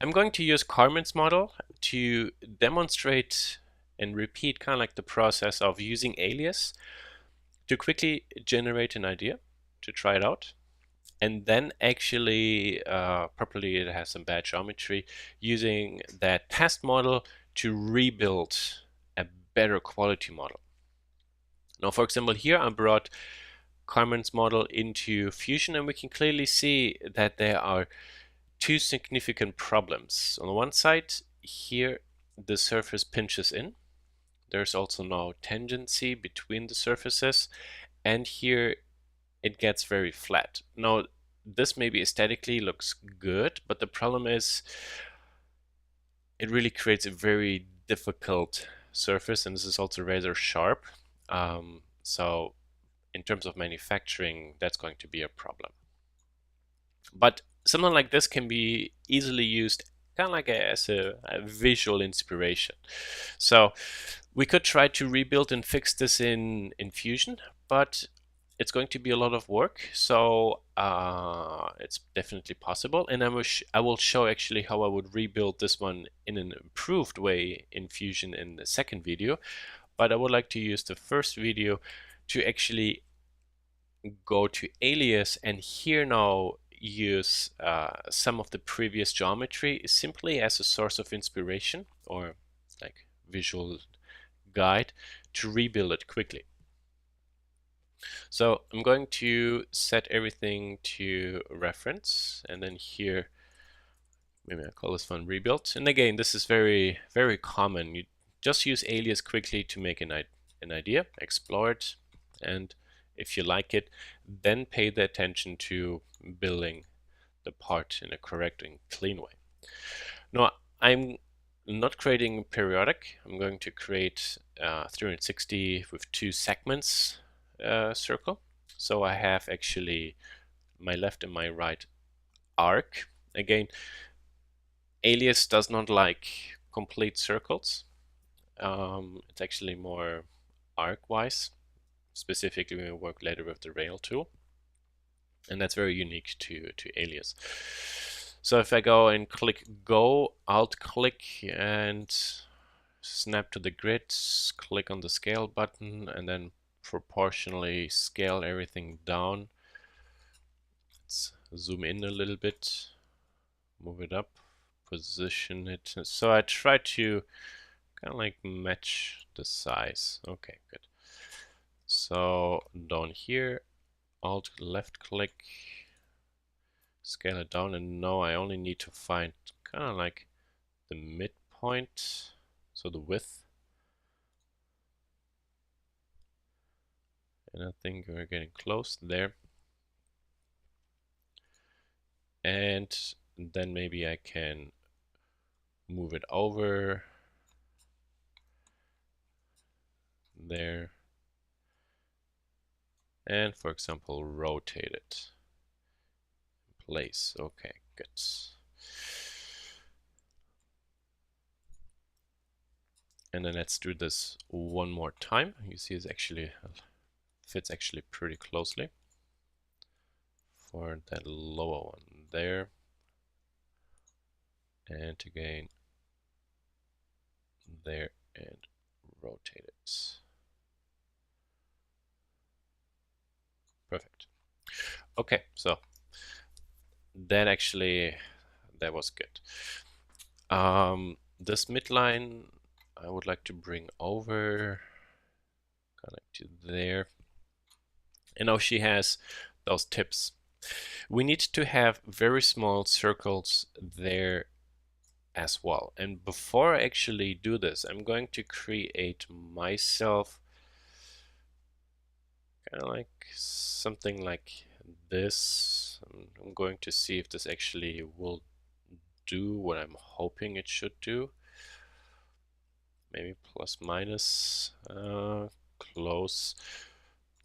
I'm going to use Carmen's model to demonstrate and repeat kind of like the process of using alias to quickly generate an idea, to try it out, and then actually properly it has some bad geometry, using that test model to rebuild a better quality model. Now, for example, here I brought Carmen's model into Fusion, and we can clearly see that there are two significant problems. On the one side, here the surface pinches in. There's also no tangency between the surfaces, and here it gets very flat. Now, this maybe aesthetically looks good, but the problem is it really creates a very difficult surface, and this is also rather sharp. So in terms of manufacturing, that's going to be a problem. But something like this can be easily used kind of like as a visual inspiration. So we could try to rebuild and fix this in Fusion, but it's going to be a lot of work. So it's definitely possible. And I will show actually how I would rebuild this one in an improved way in Fusion in the second video. But I would like to use the first video to actually go to alias and here now use some of the previous geometry simply as a source of inspiration or like visual guide to rebuild it quickly. So I'm going to set everything to reference, and then here maybe I call this one rebuild. And again, this is very common. You just use alias quickly to make an idea, explore it, and if you like it, then pay the attention to building the part in a correct and clean way. Now, I'm not creating periodic. I'm going to create 360 with 2 segments circle. So I have actually my left and my right arc. Again, alias does not like complete circles. It's actually more arc-wise. Specifically, we will work later with the rail tool, and that's very unique to alias. So if I go and click go, alt click and snap to the grid, click on the scale button, and then proportionally scale everything down. Let's zoom in a little bit, move it up, position it. So I try to kind of like match the size. Okay, good. So down here, alt left click, scale it down, and now I only need to find kind of like the midpoint, so the width. And I think we're getting close there. And then maybe I can move it over there. And for example, rotate it in place. Okay, good. And then let's do this one more time. You see it actually fits actually pretty closely for that lower one there. And again there, and rotate it. Perfect. Okay, so that was good. This midline I would like to bring over, connect to there. And now she has those tips. We need to have very small circles there as well. And before I actually do this, I'm going to create myself kind of like something like this. I'm going to see if this actually will do what I'm hoping it should do. Maybe plus minus, close.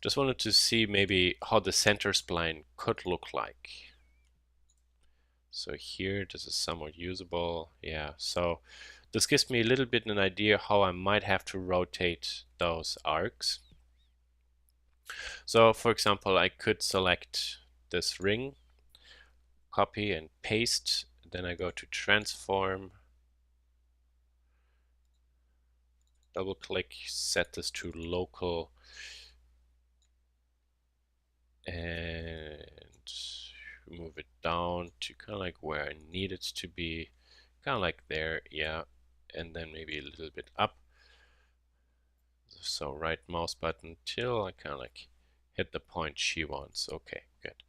Just wanted to see maybe how the center spline could look like. So here, this is somewhat usable. Yeah, so this gives me a little bit an idea how I might have to rotate those arcs. So for example, I could select this ring, copy and paste then I go to transform, double click, set this to local, and move it down to kind of like where I need it to be, kind of like there, yeah, and then maybe a little bit up. So right mouse button till I kind of like hit the point she wants. Okay, good.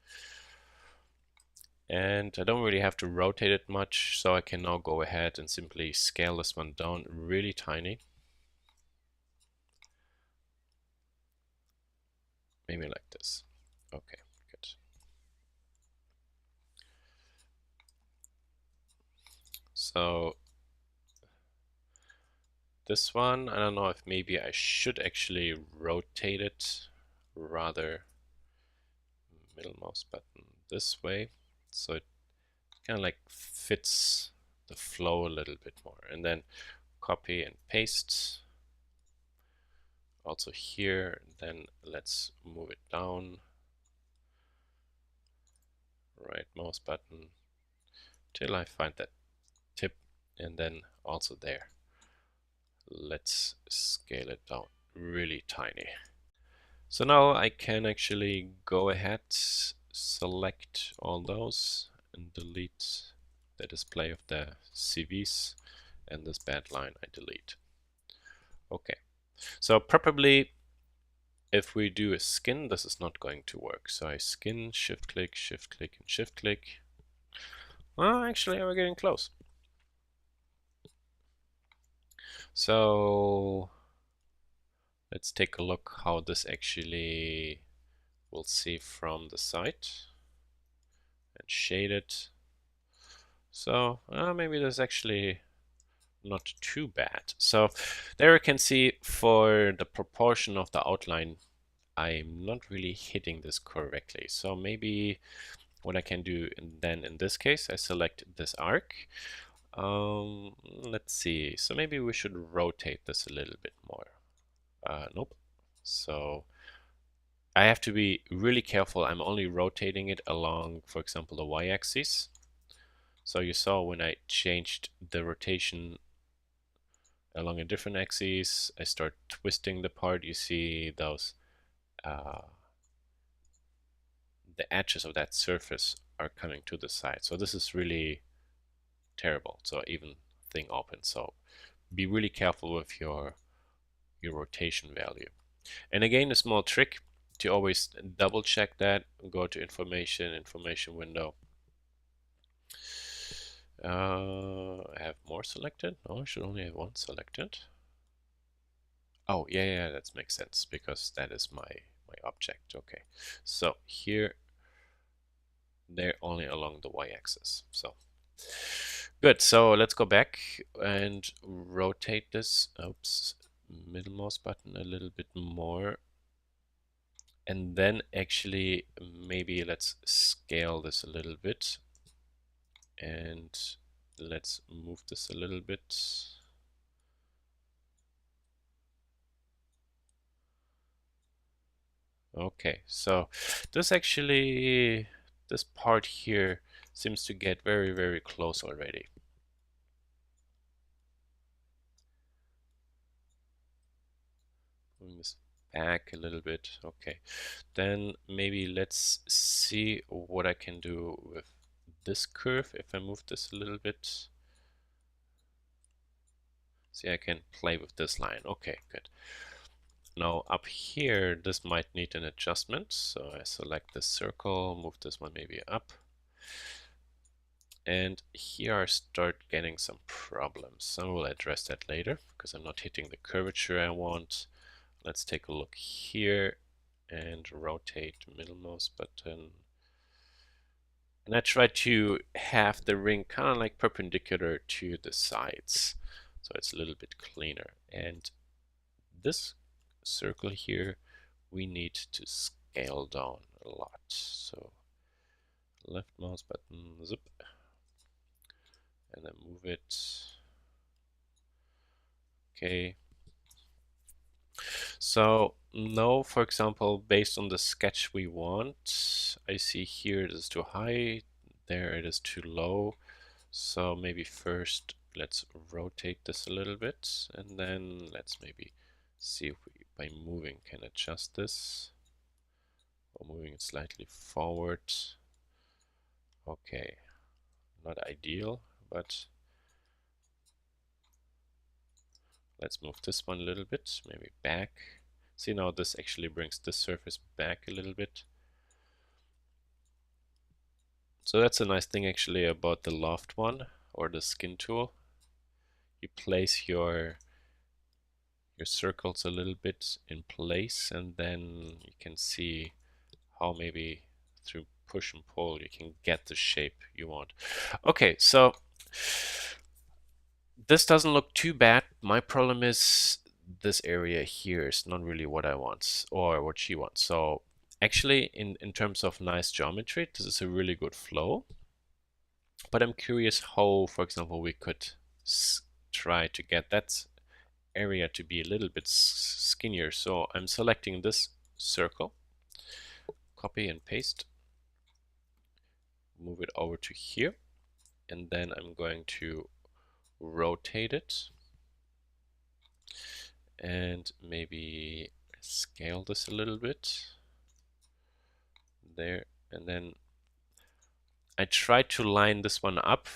And I don't really have to rotate it much, so I can now go ahead and simply scale this one down really tiny. Maybe like this. Okay, good. So this one, I don't know if maybe I should actually rotate it rather middle mouse button this way, so it kind of like fits the flow a little bit more. And then copy and paste also here. Then let's move it down, right mouse button till I find that tip, and then also there. Let's scale it down really tiny. So now I can actually go ahead, select all those and delete the display of the CVs, and this bad line I delete. Okay, so probably if we do a skin, this is not going to work. So I skin, shift click, and shift click. Well, actually, we're getting close. So let's take a look how this actually will see from the side and shade it. So maybe that's actually not too bad. So there you can see for the proportion of the outline, I'm not really hitting this correctly. So maybe what I can do then in this case, I select this arc. Let's see. So maybe we should rotate this a little bit more. Nope. So I have to be really careful. I'm only rotating it along, for example, the y-axis. So you saw when I changed the rotation along a different axis, I start twisting the part, you see those the edges of that surface are coming to the side. So this is really terrible. So even thing open. So be really careful with your rotation value. And again, a small trick to always double check that. Go to information window. I have more selected. No, I should only have one selected. Oh, yeah, that makes sense because that is my object. Okay, so here they're only along the y-axis. So good. So let's go back and rotate this. Oops, middle mouse button a little bit more. And then actually maybe let's scale this a little bit. And let's move this a little bit. Okay, so this actually, this part here seems to get very, very close already. Moving this back a little bit. Okay, then maybe let's see what I can do with this curve if I move this a little bit. See, I can play with this line. Okay, good. Now up here, this might need an adjustment. So I select the circle, move this one maybe up. And here I start getting some problems. So we'll address that later because I'm not hitting the curvature I want. Let's take a look here and rotate middle mouse button. And I try to have the ring kind of like perpendicular to the sides. So it's a little bit cleaner. And this circle here, we need to scale down a lot. So left mouse button, zip, and then move it. Okay. So now, for example, based on the sketch we want, I see here it is too high, there it is too low. So maybe first let's rotate this a little bit, and then let's maybe see if we, by moving, can adjust this, or moving it slightly forward. Okay, not ideal, but let's move this one a little bit, maybe back. See, now this actually brings this surface back a little bit. So that's a nice thing actually about the loft one, or the skin tool. You place your circles a little bit in place, and then you can see how maybe through push and pull you can get the shape you want. Okay, so this doesn't look too bad. My problem is this area here is not really what I want, or what she wants. So actually, in terms of nice geometry, this is a really good flow. But I'm curious how, for example, we could try to get that area to be a little bit skinnier. So I'm selecting this circle, copy and paste, move it over to here, and then I'm going to rotate it and maybe scale this a little bit there, and then I try to line this one up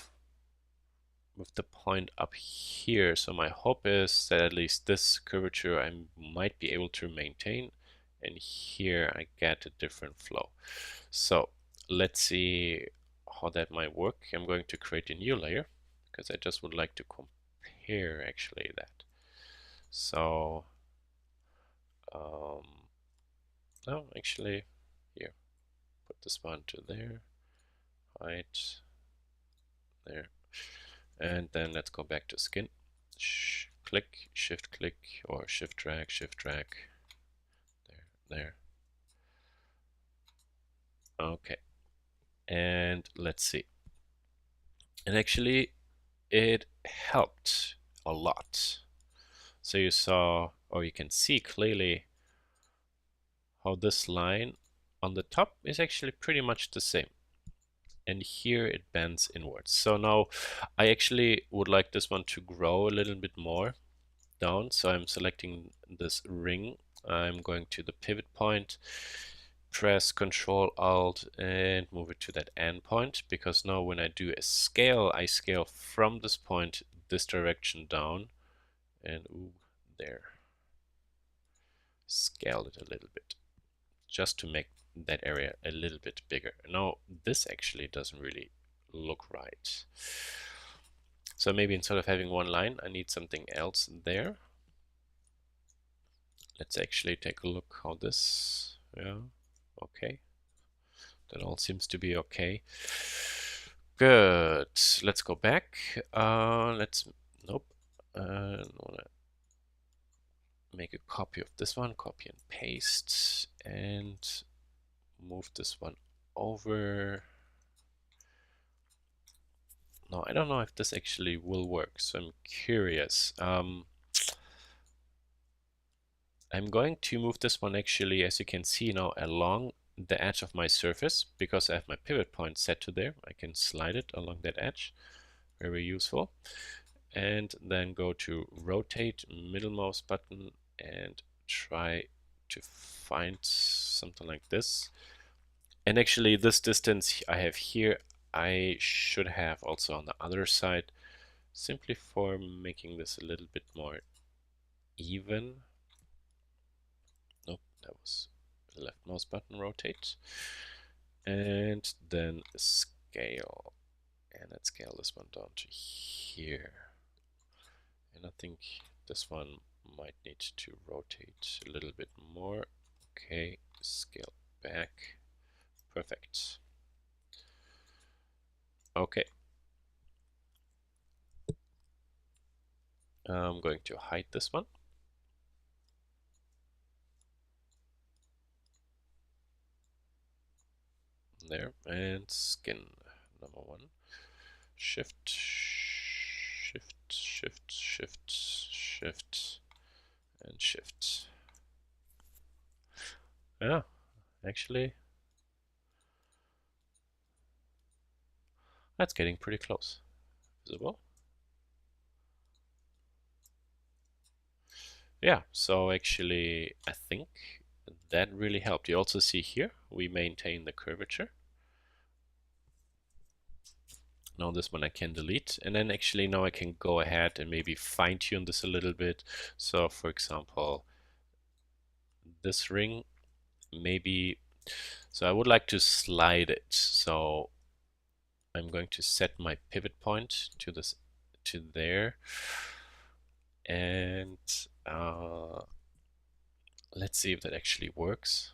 with the point up here. So my hope is that at least this curvature I might be able to maintain, and here I get a different flow. So let's see how that might work. I'm going to create a new layer because I just would like to compare actually that. So no, actually here, put this one to there, height there, and then let's go back to skin. Click, shift click, or shift drag, there. Okay, and let's see. And actually, it helped a lot. So you saw, or you can see clearly how this line on the top is actually pretty much the same. And here it bends inwards. So now I actually would like this one to grow a little bit more down. So I'm selecting this ring. I'm going to the pivot point, press Control Alt and move it to that end point, because now when I do a scale, I scale from this point this direction down, and ooh, there, scale it a little bit just to make that area a little bit bigger. Now this actually doesn't really look right. So maybe instead of having one line, I need something else there. Let's actually take a look how this, yeah, okay. That all seems to be okay. Good. Let's go back. Nope. I wanna make a copy of this one, copy and paste, and move this one over. No, I don't know if this actually will work, so I'm curious. I'm going to move this one actually, as you can see now, along the edge of my surface, because I have my pivot point set to there. I can slide it along that edge, very useful. And then go to rotate, middle mouse button, and try to find something like this. And actually this distance I have here, I should have also on the other side, simply for making this a little bit more even. Nope, that was left mouse button, rotate, and then scale. And let's scale this one down to here. And I think this one might need to rotate a little bit more. Okay, scale back. Perfect. Okay. I'm going to hide this one. There, and skin number one. Shift, shift, shift, shift, shift, and shift. Yeah, actually, that's getting pretty close. visible. Yeah, so actually I think that really helped. You also see here we maintain the curvature. Now this one I can delete, and then actually now I can go ahead and maybe fine-tune this a little bit. So for example, this ring, maybe, so I would like to slide it. So I'm going to set my pivot point to this, to there, and let's see if that actually works.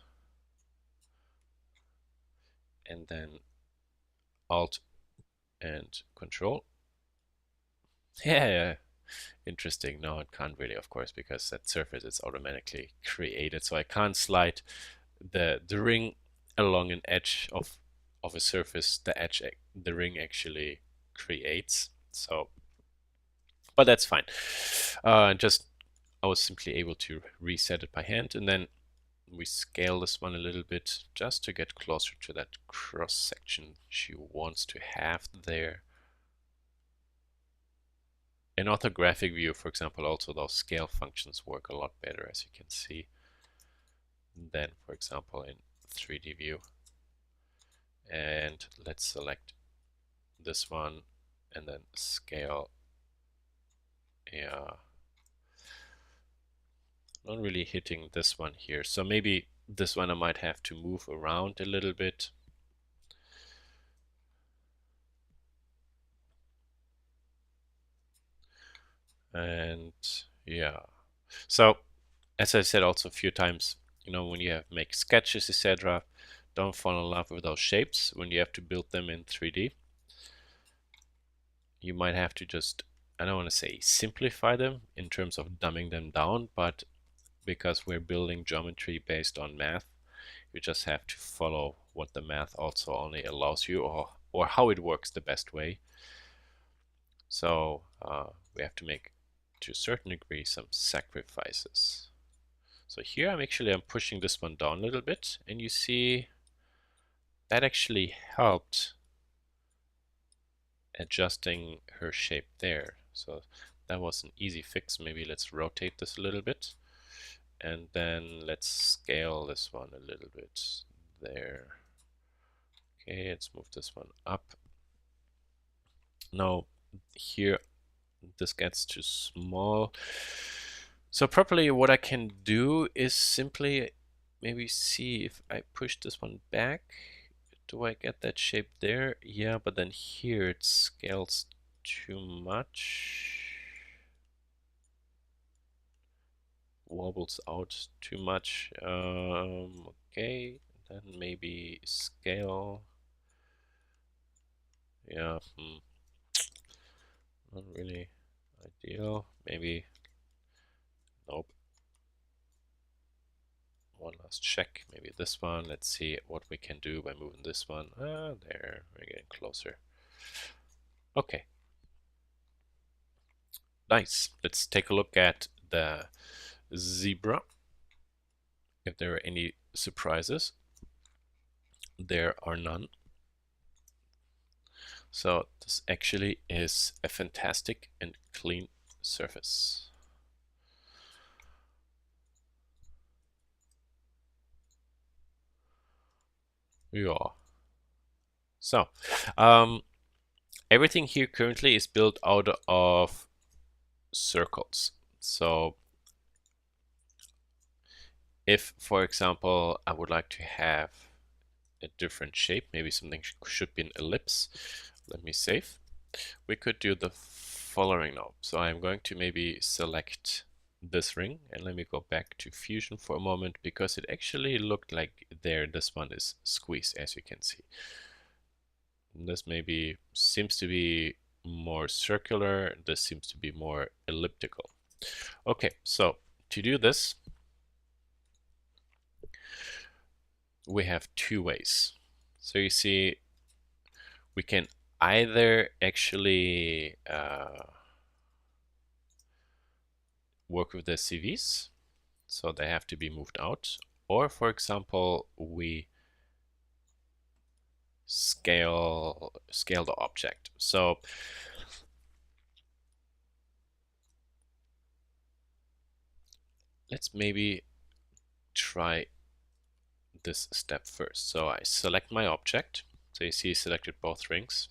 And then Alt and Control. Yeah, interesting. No, it can't really, of course, because that surface is automatically created. So I can't slide the ring along an edge of a surface the ring actually creates. So, but that's fine. Just I was simply able to reset it by hand, and then we scale this one a little bit just to get closer to that cross section she wants to have there. In orthographic view, for example, also those scale functions work a lot better, as you can see, than, for example, in 3D view. And let's select this one and then scale. Yeah, not really hitting this one here. So maybe this one I might have to move around a little bit. And yeah, so as I said also a few times, you know, when you make sketches, etc., don't fall in love with those shapes. When you have to build them in 3D, you might have to just, I don't want to say simplify them in terms of dumbing them down, but because we're building geometry based on math, you just have to follow what the math also only allows you, or how it works the best way. So we have to make, to a certain degree, some sacrifices. So here I'm pushing this one down a little bit, and you see that actually helped adjusting her shape there. So that was an easy fix. Maybe let's rotate this a little bit, and then let's scale this one a little bit there. Okay, let's move this one up. Now here this gets too small. So probably what I can do is simply maybe see if I push this one back. Do I get that shape there? Yeah, but then here it scales too much. Wobbles out too much. Okay, then maybe scale. Yeah, not really ideal. Maybe, nope. One last check, maybe this one. Let's see what we can do by moving this one. There, we're getting closer. Okay, nice. Let's take a look at the zebra. If there are any surprises, there are none. So this actually is a fantastic and clean surface. Yeah. So everything here currently is built out of circles. So if, for example, I would like to have a different shape, maybe something should be an ellipse, let me save. We could do the following now. So I'm going to maybe select this ring, and let me go back to Fusion for a moment, because it actually looked like there this one is squeezed, as you can see. And this maybe seems to be more circular, this seems to be more elliptical. Okay, so to do this, we have two ways. So you see, we can either actually work with the CVs, so they have to be moved out, or for example, we scale the object. So let's maybe try this step first. So I select my object. So you see I selected both rings.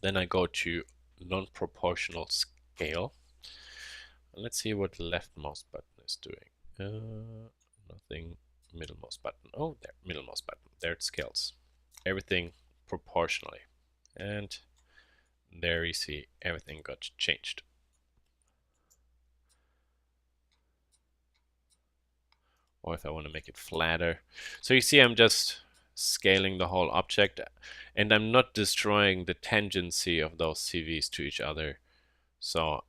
Then I go to non-proportional scale. And let's see what the leftmost button is doing. Nothing. Middlemost button. Oh, there. Middlemost button. There it scales. Everything proportionally. And there you see everything got changed. Or if I want to make it flatter. So you see I'm just scaling the whole object, and I'm not destroying the tangency of those CVs to each other. So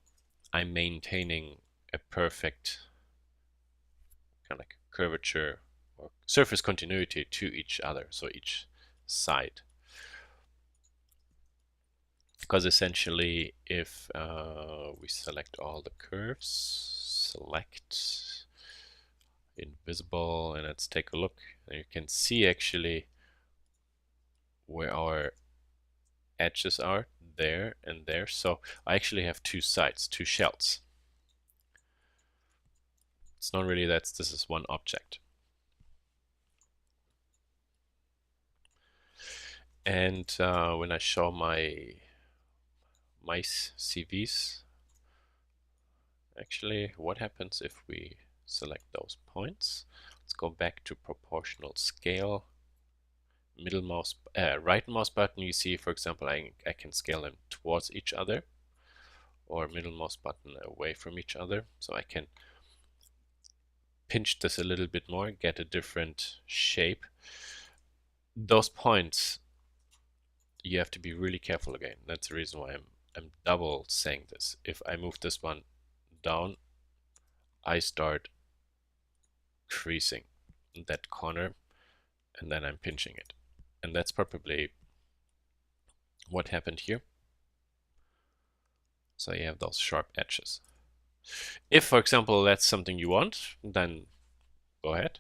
I'm maintaining a perfect kind of like curvature or surface continuity to each other, so each side. Because essentially, if we select all the curves, select invisible, and let's take a look, and you can see actually where our edges are, there and there. So I actually have two sides, two shells. It's not really that this is one object. And when I show my CVs, actually what happens if we select those points? Let's go back to proportional scale. Middle mouse, right mouse button, you see, for example, I can scale them towards each other, or middle mouse button away from each other. So I can pinch this a little bit more, get a different shape. Those points, you have to be really careful again. That's the reason why I'm double saying this. If I move this one down, I start creasing that corner, and then I'm pinching it. And that's probably what happened here. So you have those sharp edges. If, for example, that's something you want, then go ahead.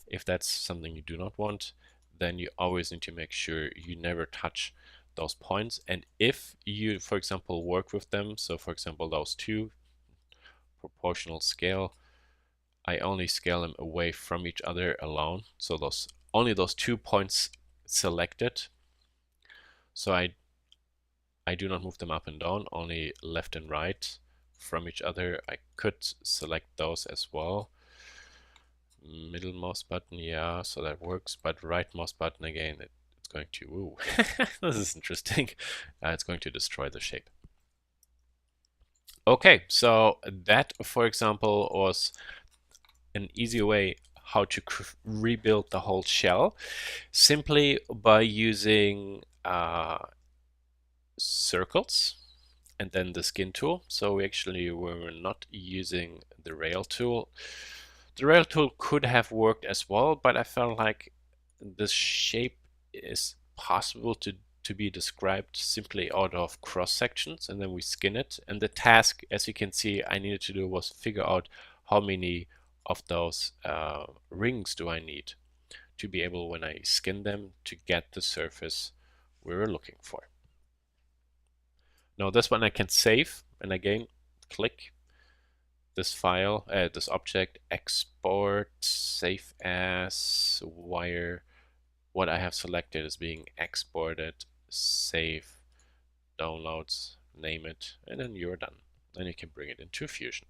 If that's something you do not want, then you always need to make sure you never touch those points. And if you, for example, work with them, so for example, those two, proportional scale, I only scale them away from each other alone. So only those 2 points selected. So I do not move them up and down, only left and right from each other. I could select those as well. Middle mouse button, yeah, so that works. But right mouse button again, it's going to, ooh, this is interesting. It's going to destroy the shape. Okay, so that, for example, was an easy way how to rebuild the whole shell, simply by using circles and then the skin tool. So we actually were not using the rail tool. The rail tool could have worked as well, but I felt like this shape is possible to be described simply out of cross sections, and then we skin it. And the task, as you can see, I needed to do was figure out how many of those rings do I need to be able, when I skin them, to get the surface we were looking for. Now this one I can save, and again click this file, this object, export, save as wire. What I have selected is being exported, save, downloads, name it, and then you're done. Then you can bring it into Fusion.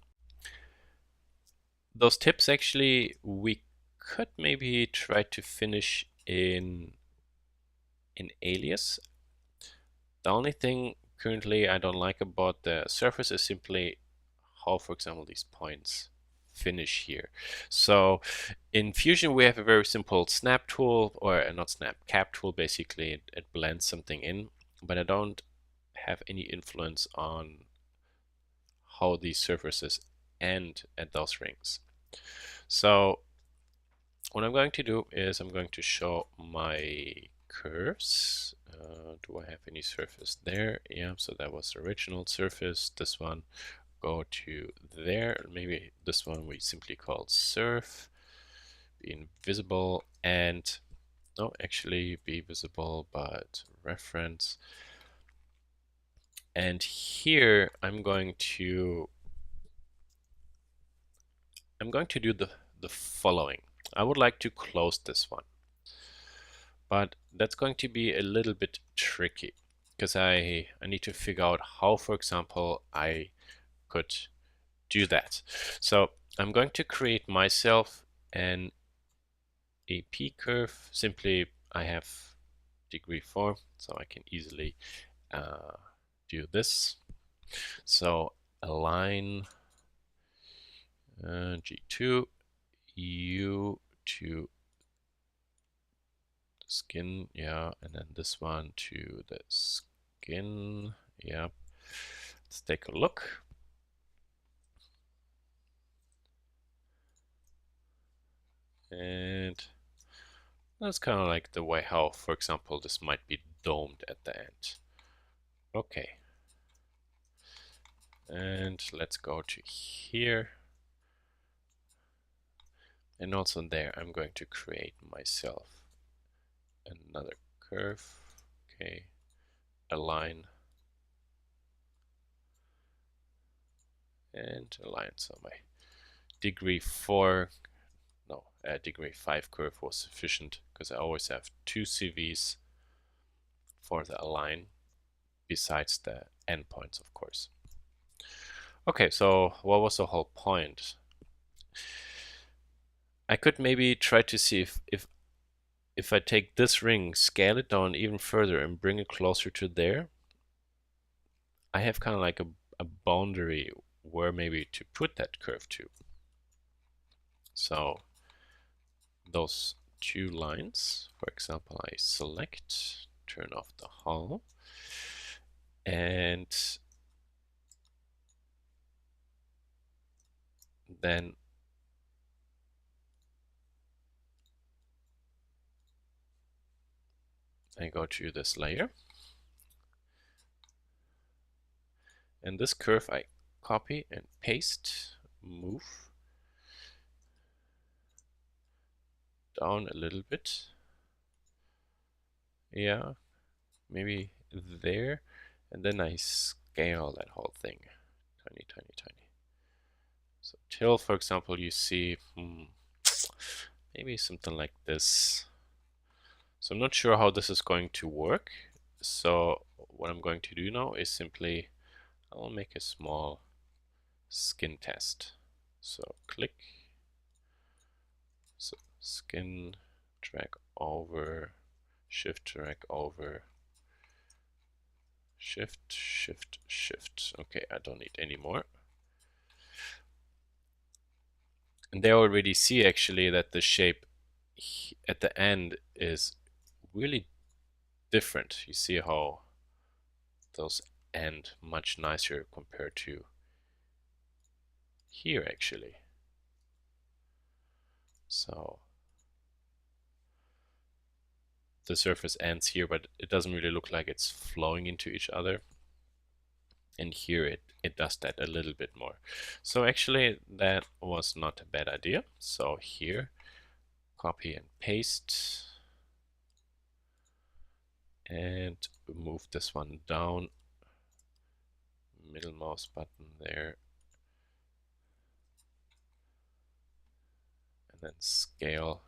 Those tips actually we could maybe try to finish in Alias. The only thing currently I don't like about the surface is simply how, for example, these points finish here. So in Fusion we have a very simple snap tool, or not snap, cap tool. Basically it blends something in, but I don't have any influence on how these surfaces end at those rings. So what I'm going to do is I'm going to show my curves. Do I have any surface there? Yeah, so that was the original surface. This one, go to there. Maybe this one we simply call surf, be invisible, and no, actually be visible, but reference. And here I'm going to I'm going to do the following. I would like to close this one, but that's going to be a little bit tricky because I need to figure out how, for example, I could do that. So I'm going to create myself an AP curve. Simply, I have degree 4, so I can easily do this. So align G2, U to the skin, yeah, and then this one to the skin, yeah. Let's take a look. And that's kind of like the way how, for example, this might be domed at the end. Okay. And let's go to here. And also there, I'm going to create myself another curve. Okay. Align. And align. So my degree 4, no, degree 5 curve was sufficient because I always have 2 CVs for the align besides the endpoints, of course. Okay, so what was the whole point? I could maybe try to see if I take this ring, scale it down even further and bring it closer to there, I have kind of like a boundary where maybe to put that curve to. So those 2 lines, for example, I select, turn off the hull, and then I go to this layer, and this curve I copy and paste, move down a little bit. Yeah, maybe there, and then I scale that whole thing. Tiny, tiny, tiny. So till, for example, you see maybe something like this. So I'm not sure how this is going to work. So what I'm going to do now is simply, I'll make a small skin test. So click, so skin, drag over, shift, drag over, shift, shift, shift. Okay, I don't need any more. And they already see actually that the shape at the end is really different. You see how those end much nicer compared to here actually. So the surface ends here, but it doesn't really look like it's flowing into each other. And here it does that a little bit more. So actually that was not a bad idea. So here, copy and paste, and move this one down, middle mouse button there, and then scale.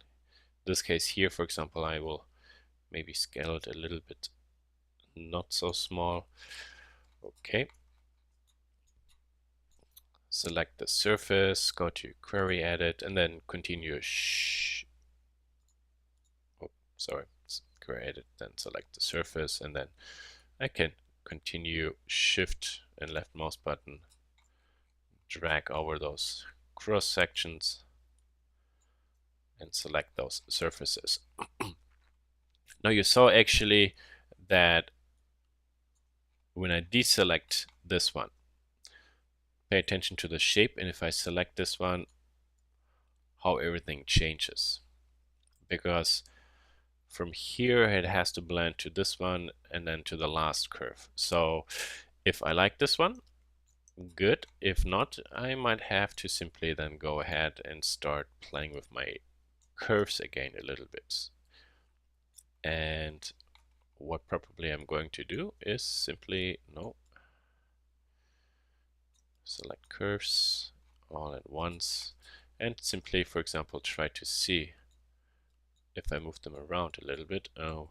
In this case here, for example, I will maybe scale it a little bit not so small. Okay. Select the surface, go to query edit, and then continue query edit, then select the surface, and then I can continue shift and left mouse button, drag over those cross sections and select those surfaces. Now you saw actually that when I deselect this one, pay attention to the shape, and if I select this one, how everything changes. Because from here it has to blend to this one and then to the last curve. So if I like this one, good. If not, I might have to simply then go ahead and start playing with my curves again a little bit. And what probably I'm going to do is simply select curves all at once, and simply, for example, try to see if I move them around a little bit. Oh,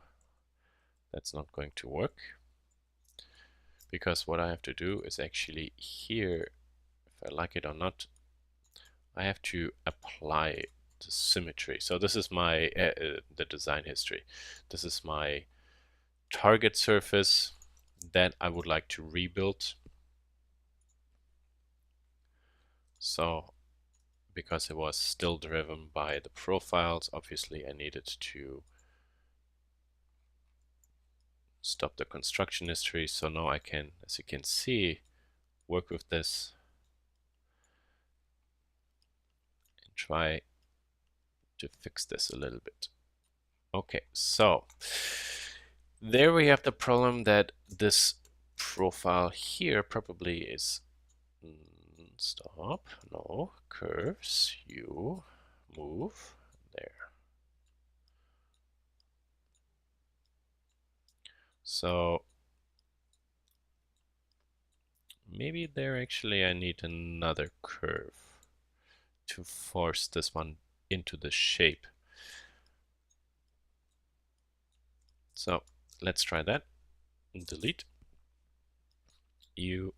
that's not going to work, because what I have to do is actually here, if I like it or not, I have to apply the symmetry. So this is my the design history. This is my target surface that I would like to rebuild. So because it was still driven by the profiles, obviously I needed to stop the construction history. So now I can, as you can see, work with this and try to fix this a little bit. Okay, so there we have the problem that this profile here probably is stop, no, curves, you move there. So maybe there actually I need another curve to force this one into the shape. So let's try that. Delete. You,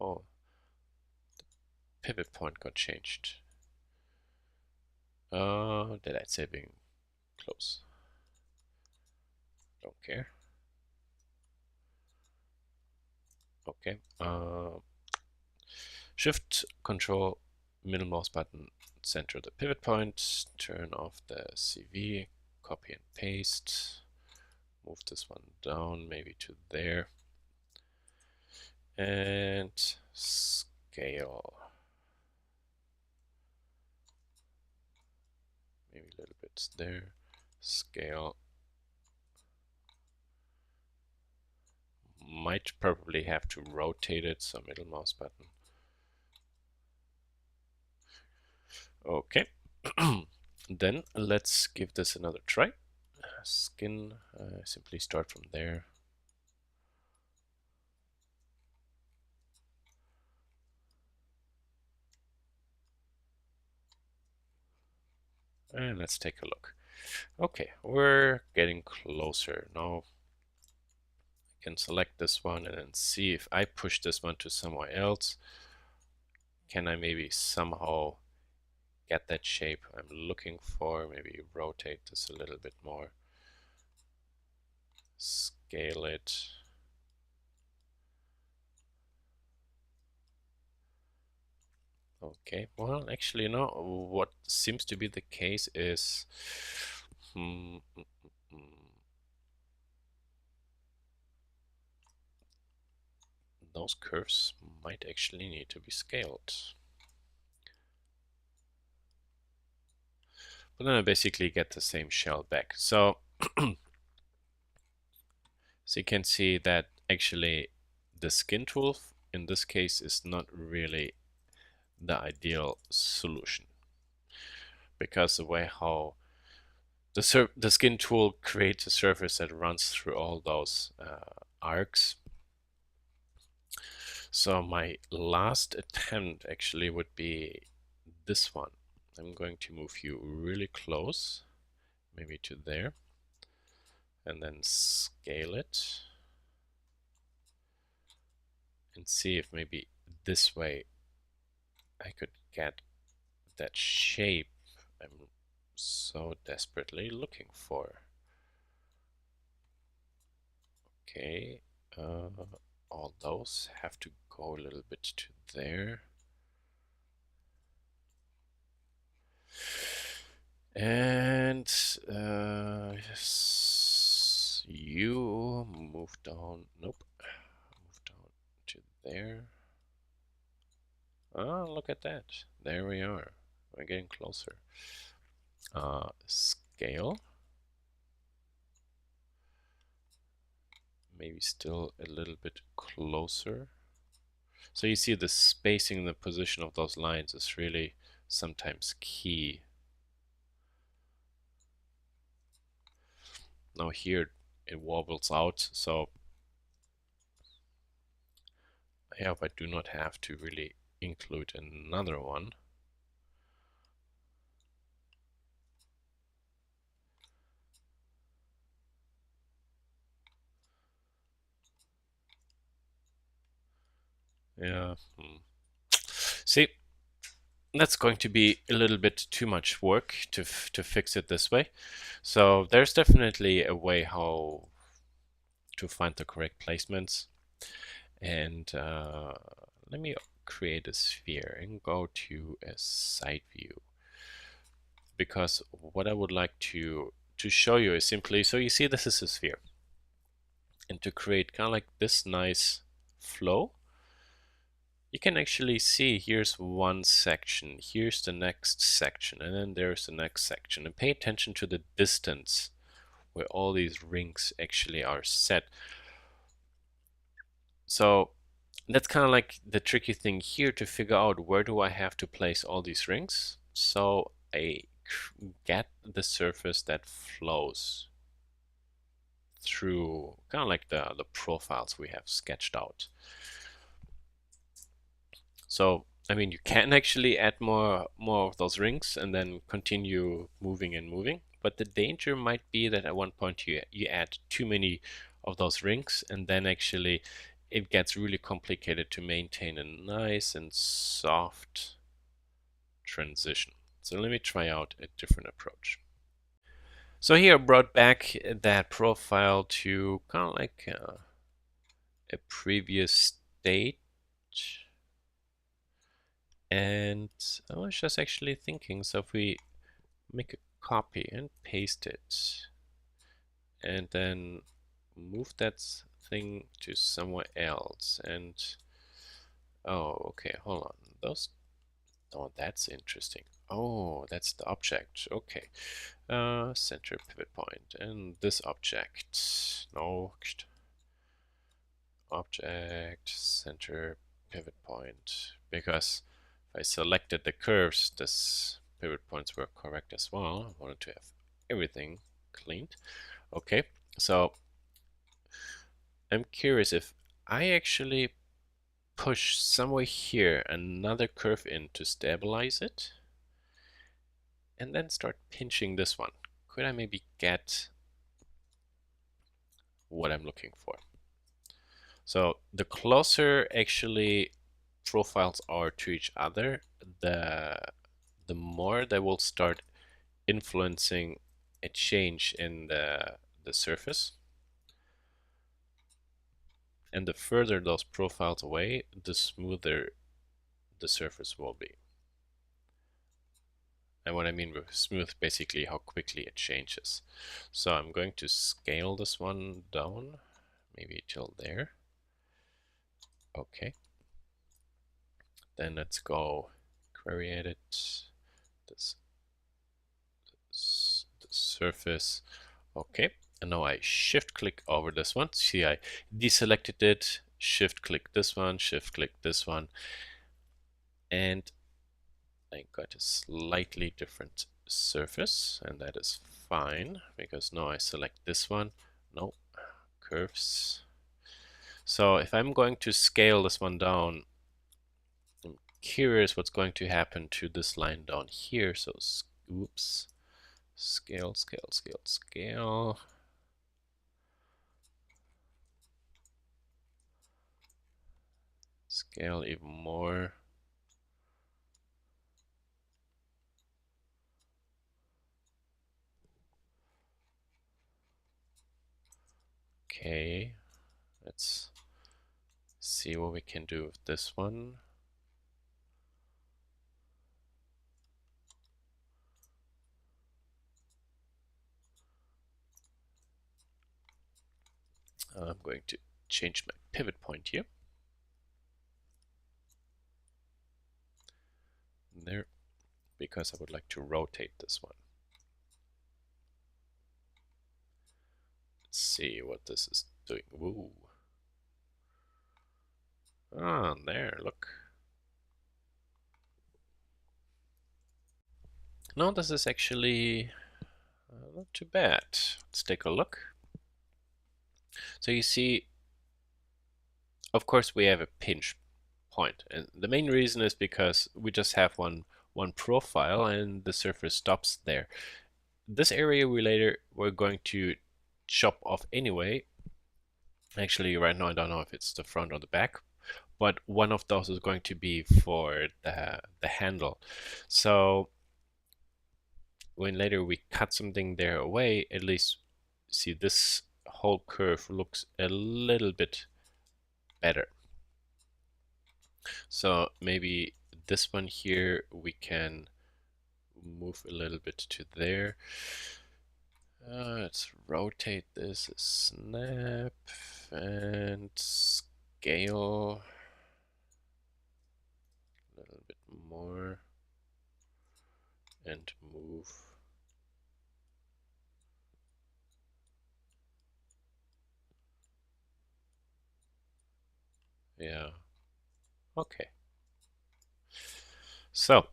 oh, the pivot point got changed. Daylight saving close. Don't care. Okay. Shift Control middle mouse button, center the pivot point, turn off the CV, copy and paste, move this one down maybe to there, and scale. Maybe a little bit there, scale. Might probably have to rotate it, so middle mouse button. Okay. Then let's give this another try. Skin, simply start from there. And let's take a look. Okay, we're getting closer. Now I can select this one and then see if I push this one to somewhere else. Can I maybe somehow get that shape I'm looking for? Maybe rotate this a little bit more. Scale it. Okay, well, actually, no. What seems to be the case is those curves might actually need to be scaled. But then I basically get the same shell back. So, so you can see that actually the skin tool in this case is not really the ideal solution, because the way how the skin tool creates a surface that runs through all those arcs. So my last attempt actually would be this one. I'm going to move you really close, maybe to there, and then scale it and see if maybe this way I could get that shape I'm so desperately looking for. Okay, all those have to go a little bit to there. And yes, you move down. Nope, move down to there. Oh, look at that. There we are. We're getting closer. Scale. Maybe still a little bit closer. So you see the spacing, the position of those lines is really sometimes key. Now here it wobbles out, so I hope I do not have to really include another one. Yeah. See, that's going to be a little bit too much work to fix it this way. So there's definitely a way how to find the correct placements. And let me create a sphere and go to a side view, because what I would like to show you is simply, so you see this is a sphere, and to create kind of like this nice flow, you can actually see here's one section, here's the next section, and then there's the next section. And pay attention to the distance where all these rings actually are set. So that's kind of like the tricky thing here, to figure out where do I have to place all these rings. So I get the surface that flows through kind of like the profiles we have sketched out. So I mean, you can actually add more of those rings and then continue moving and moving, but the danger might be that at one point you add too many of those rings, and then actually it gets really complicated to maintain a nice and soft transition. So let me try out a different approach. So here I brought back that profile to kind of like a previous state. And I was just actually thinking, so if we make a copy and paste it, and then move that thing to somewhere else, and oh, okay, hold on, those, oh, that's interesting. Oh, that's the object. Okay, center pivot point, and this object, no, object center pivot point, because if I selected the curves, this pivot points were correct as well. I wanted to have everything cleaned. Okay, so I'm curious if I actually push somewhere here another curve in to stabilize it, and then start pinching this one. Could I maybe get what I'm looking for? So the closer actually profiles are to each other, the more they will start influencing a change in the surface. And the further those profiles away, the smoother the surface will be. And what I mean with smooth, basically how quickly it changes. So I'm going to scale this one down, maybe till there. Okay. Then let's go query edit this the surface. Okay, and now I shift click over this one. See, I deselected it, shift click this one, shift click this one, and I got a slightly different surface, and that is fine, because now I select this one. No, curves. So if I'm going to scale this one down, I'm curious what's going to happen to this line down here. So oops, scale, scale, scale, scale. Scale even more. Okay, let's see what we can do with this one. I'm going to change my pivot point here. There, because I would like to rotate this one. Let's see what this is doing. Woo. Ah, there, look. No, this is actually not too bad. Let's take a look. So you see, of course, we have a pinch point, and the main reason is because we just have one profile, and the surface stops there. This area we're going to chop off anyway. Actually, right now I don't know if it's the front or the back, but one of those is going to be for the handle. So when later we cut something there away, at least see this whole curve looks a little bit better. So maybe this one here we can move a little bit to there. Let's rotate this a snap and scale a little bit more and move. Yeah, okay. So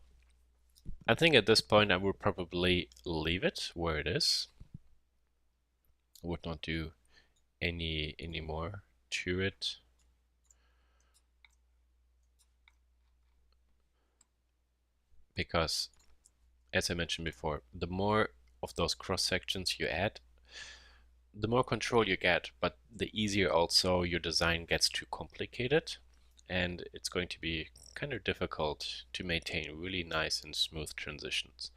I think at this point I would probably leave it where it is. I would not do any more to it. Because as I mentioned before, the more of those cross sections you add, the more control you get, but the easier also your design gets too complicated, and it's going to be kind of difficult to maintain really nice and smooth transitions.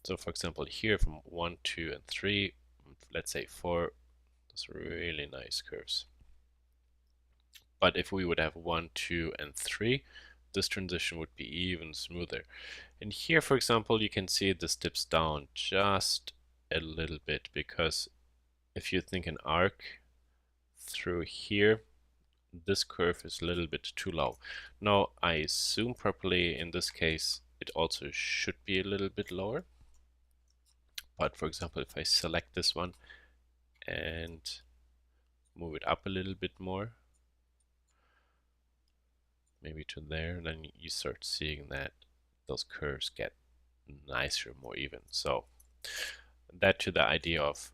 So for example, here from 1, 2, and 3, let's say 4, those really nice curves. But if we would have 1, 2, and 3, this transition would be even smoother. And here, for example, you can see this dips down just a little bit, because if you think an arc through here, this curve is a little bit too low. Now, I zoom properly in this case, it also should be a little bit lower. But for example, if I select this one and move it up a little bit more, maybe to there, then you start seeing that those curves get nicer, more even. So that to the idea of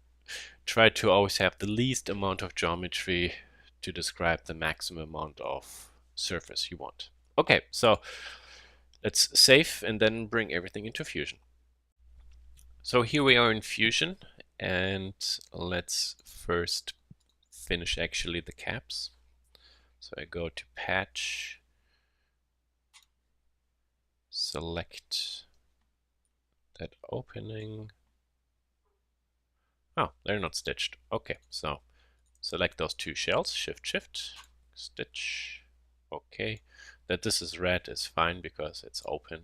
try to always have the least amount of geometry to describe the maximum amount of surface you want. Okay, so let's save and then bring everything into Fusion. So here we are in Fusion, and let's first finish actually the caps. So I go to Patch, select that opening. Oh, they're not stitched. Okay, so select those two shells, Shift, Shift, stitch. Okay, that this is red is fine because it's open.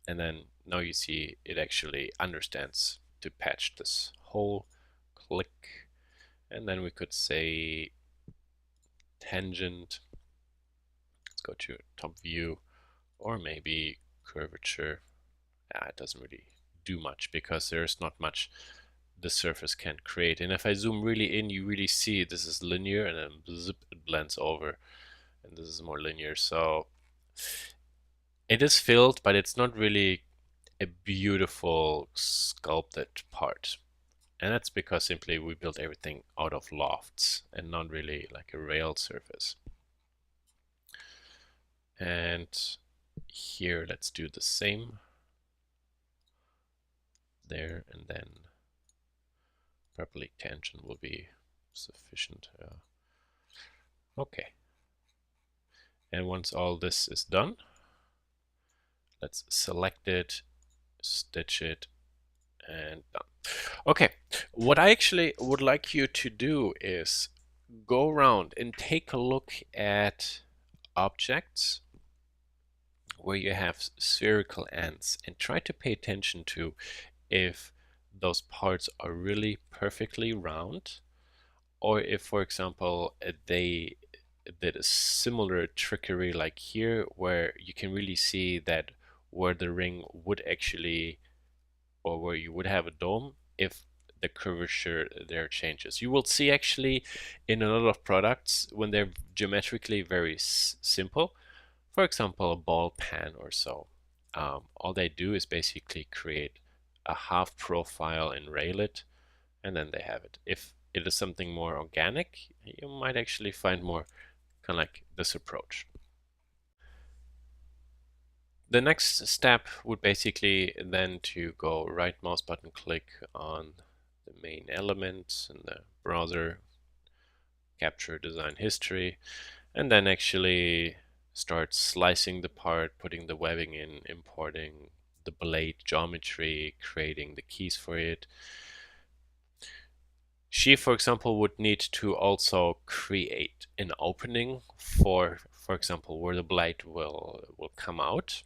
And then now you see it actually understands to patch this hole. Click, and then we could say tangent. Let's go to top view, or maybe curvature. It doesn't really do much because there's not much the surface can create. And if I zoom really in, you really see this is linear, and then zip, it blends over, and this is more linear. So it is filled, but it's not really a beautiful sculpted part. And that's because simply we built everything out of lofts and not really like a railed surface. And here, let's do the same there, and then probably tangent will be sufficient. Okay. And once all this is done, let's select it, stitch it, and done. Okay, what I actually would like you to do is go around and take a look at objects where you have spherical ends and try to pay attention to if those parts are really perfectly round, or if, for example, they did a similar trickery like here, where you can really see that where the ring would actually, or where you would have a dome, if the curvature there changes. You will see actually in a lot of products when they're geometrically very simple, for example, a ball pan or so, all they do is basically create a half profile and rail it, and then they have it. If it is something more organic, you might actually find more kind of like this approach. The next step would basically then to go right mouse button click on the main element in the browser, capture design history, and then actually start slicing the part, putting the webbing in, importing the blade geometry, creating the keys for it. She, for example, would need to also create an opening for example, where the blade will come out.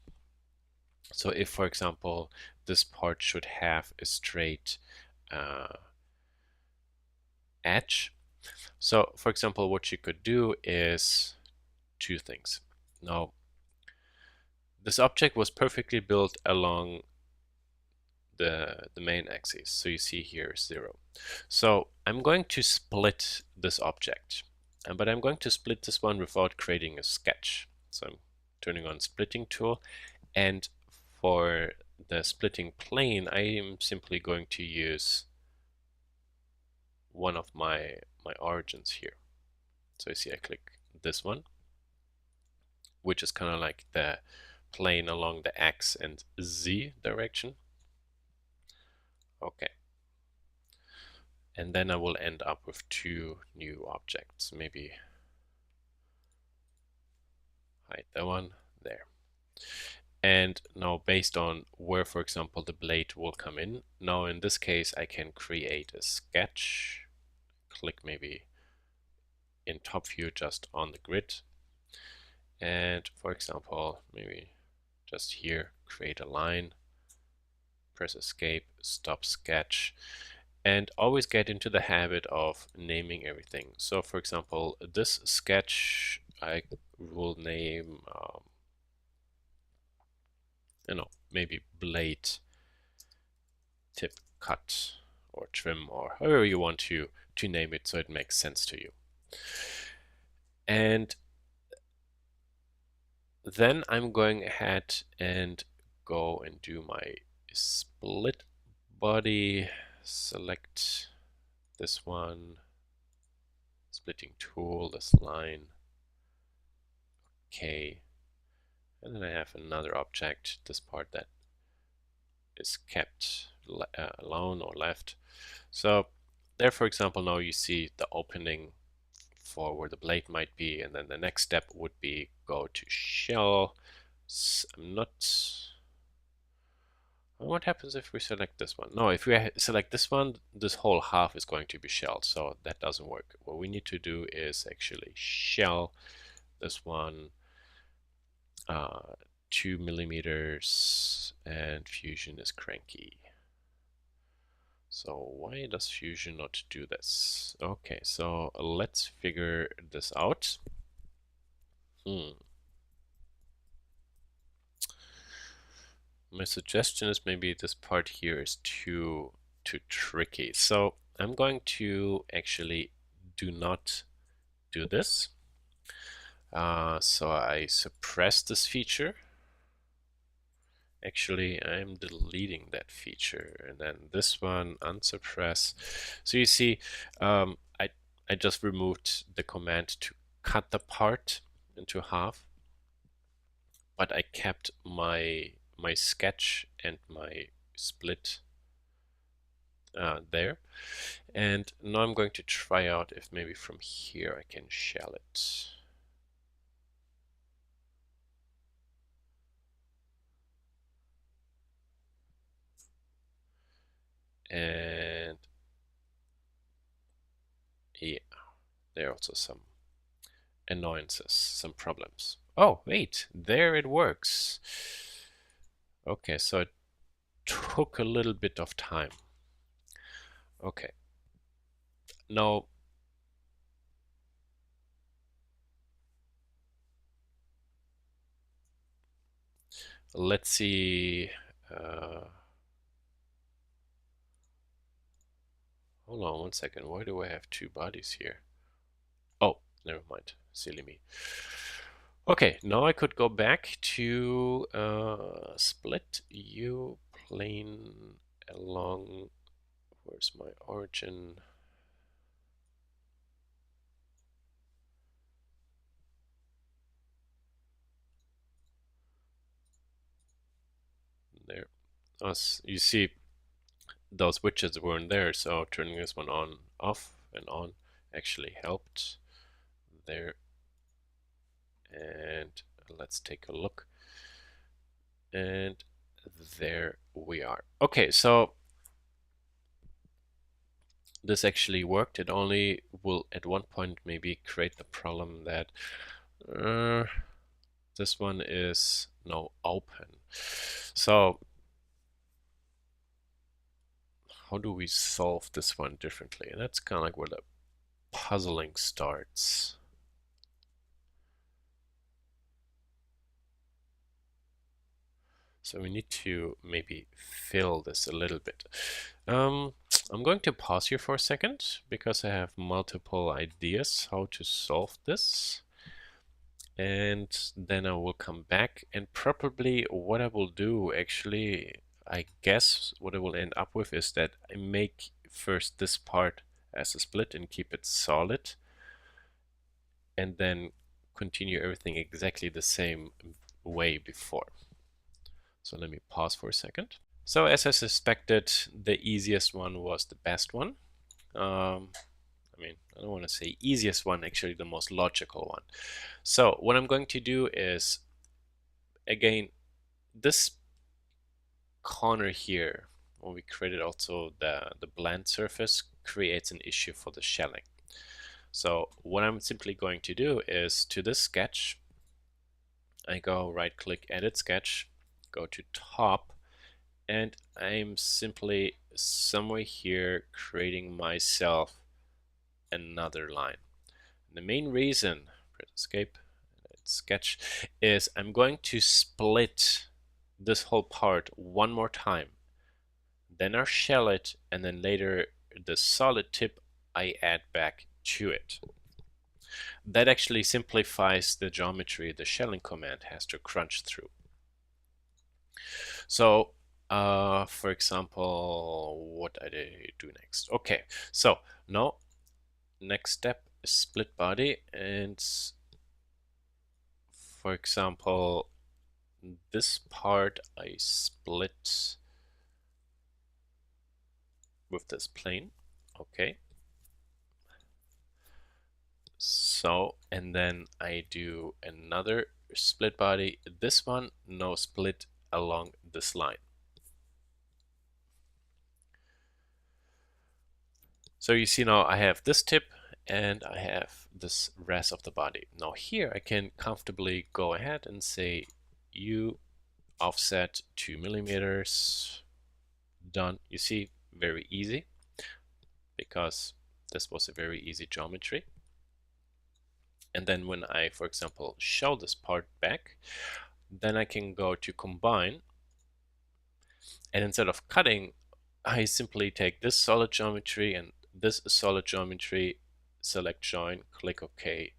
So if, for example, this part should have a straight edge. So, for example, what you could do is two things. Now, this object was perfectly built along the main axis. So you see here 0. So I'm going to split this object, but I'm going to split this one without creating a sketch. So I'm turning on splitting tool, and for the splitting plane, I am simply going to use one of my origins here. So you see I click this one, which is kind of like the plane along the X and Z direction. Okay. And then I will end up with two new objects. Maybe hide that one there. And now based on where, for example, the blade will come in, now in this case I can create a sketch. Click maybe in top view just on the grid. And for example, maybe just here, create a line, press escape, stop sketch, and always get into the habit of naming everything. So for example, this sketch I will name, maybe blade tip cut or trim, or however you want to name it so it makes sense to you. And then I'm going ahead and go and do my split body, select this one, splitting tool, this line, okay, and then I have another object, this part that is kept alone or left. So there, for example, now you see the opening for where the blade might be, and then the next step would be go to shell. I'm not. What happens if we select this one? No, if we select this one, this whole half is going to be shelled, so that doesn't work. What we need to do is actually shell this one 2 millimeters, and Fusion is cranky. So why does Fusion not do this? Okay, so let's figure this out. My suggestion is maybe this part here is too tricky. So I'm going to actually do not do this. So I suppress this feature. Actually, I'm deleting that feature, and then this one unsuppress. So you see, I just removed the command to cut the part into half, but I kept my sketch and my split there. And now I'm going to try out if maybe from here I can shell it. And yeah, there are also some annoyances, some problems. Oh, wait, there it works. Okay, so it took a little bit of time. Okay. Now, let's see. Hold on one second. Why do I have two bodies here? Oh, never mind. Silly me. Okay, now I could go back to split U plane along. Where's my origin? There. As you see, those widgets weren't there, so turning this one on, off, and on actually helped. There. And let's take a look. And there we are. Okay, so this actually worked. It only will at one point maybe create the problem that this one is now open. So how do we solve this one differently? And that's kind of like where the puzzling starts. So we need to maybe fill this a little bit. I'm going to pause here for a second because I have multiple ideas how to solve this. And then I will come back, and probably what I will do actually, I guess what I will end up with is that I make first this part as a split and keep it solid, and then continue everything exactly the same way before. So let me pause for a second. So as I suspected, the easiest one was the best one. I mean, I don't want to say easiest one, actually the most logical one. So what I'm going to do is, again, this corner here, when we created also the blend surface, creates an issue for the shelling. So what I'm simply going to do is, to this sketch, I go right click, edit sketch, go to top, and I'm simply somewhere here creating myself another line. The main reason, press escape, sketch, is I'm going to split this whole part one more time. Then I shell it, and then later the solid tip I add back to it. That actually simplifies the geometry the shelling command has to crunch through. So for example, what I do next? Okay, so now next step is split body, and for example, this part I split with this plane. Okay. So, and then I do another split body. This one, no split along this line. So you see now I have this tip and I have this rest of the body. Now here I can comfortably go ahead and say U offset 2 millimeters. Done. You see, very easy, because this was a very easy geometry. And then when I, for example, show this part back, then I can go to combine, and instead of cutting, I simply take this solid geometry and this solid geometry, select join, click OK,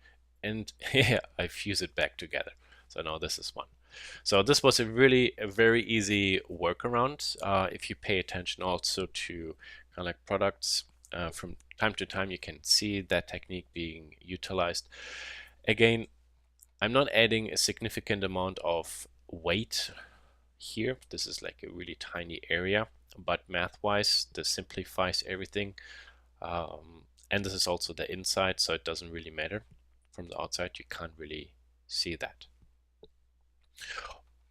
and yeah, I fuse it back together. So now this is one. So this was a very easy workaround. If you pay attention also to kind of like products, from time to time you can see that technique being utilized. Again, I'm not adding a significant amount of weight here. This is like a really tiny area, but math-wise, this simplifies everything. And this is also the inside, so it doesn't really matter. From the outside, you can't really see that.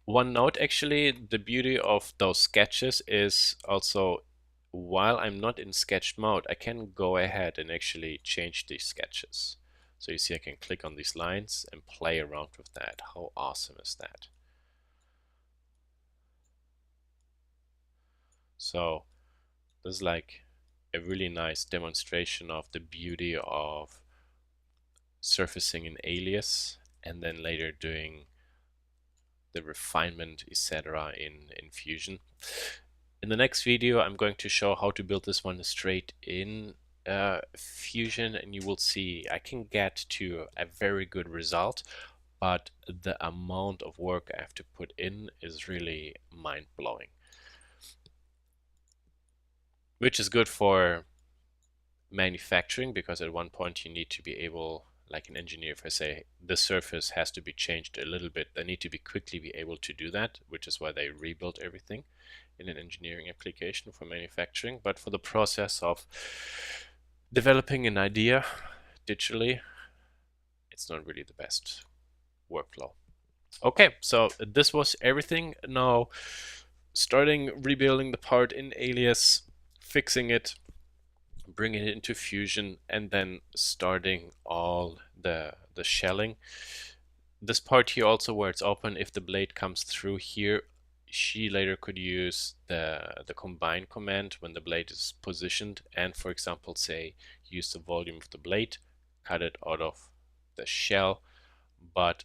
One note, actually, the beauty of those sketches is also, while I'm not in sketch mode, I can go ahead and actually change these sketches. So you see I can click on these lines and play around with that. How awesome is that? So this is like a really nice demonstration of the beauty of surfacing an alias and then later doing the refinement, etc. in Fusion. In the next video, I'm going to show how to build this one straight in Fusion, and you will see I can get to a very good result, but the amount of work I have to put in is really mind-blowing. Which is good for manufacturing, because at one point you need to be able, like an engineer, if I say the surface has to be changed a little bit, they need to be quickly be able to do that, which is why they rebuilt everything in an engineering application for manufacturing. But for the process of developing an idea digitally, it's not really the best. workflow. Okay, so this was everything. Now starting rebuilding the part in Alias, fixing it, bringing it into Fusion, and then starting all the shelling. This part here also where it's open, if the blade comes through here, she later could use the combine command when the blade is positioned and, for example, say use the volume of the blade, cut it out of the shell. But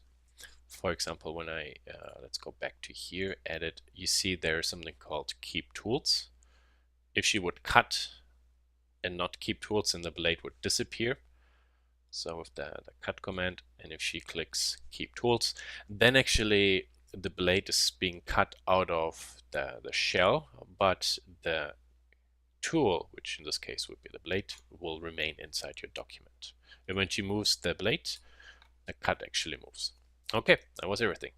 for example, when I let's go back to here, edit, you see there's something called keep tools. If she would cut and not keep tools, then the blade would disappear. So with the cut command, and if she clicks keep tools, then actually the blade is being cut out of the shell, but the tool, which in this case would be the blade, will remain inside your document. And when she moves the blade, the cut actually moves. Okay, that was everything.